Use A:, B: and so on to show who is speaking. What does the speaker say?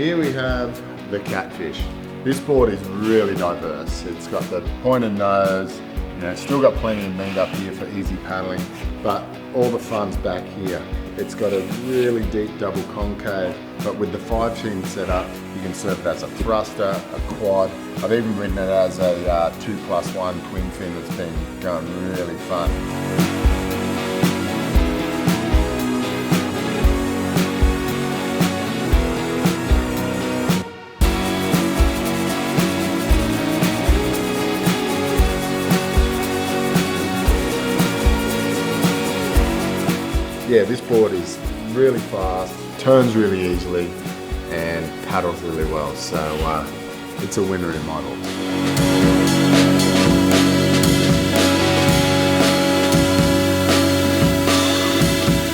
A: Here we have the Catfish. This board is really diverse. It's got the pointed nose, it's still got plenty of meat up here for easy paddling, but all the fun's back here. It's got a really deep double concave, but with the 5-tune setup, you can serve it as a thruster, a quad. I've even ridden it as a 2+1 twin fin that's been going really fun. Yeah, this board is really fast, turns really easily, and paddles really well. So it's a winner in my book.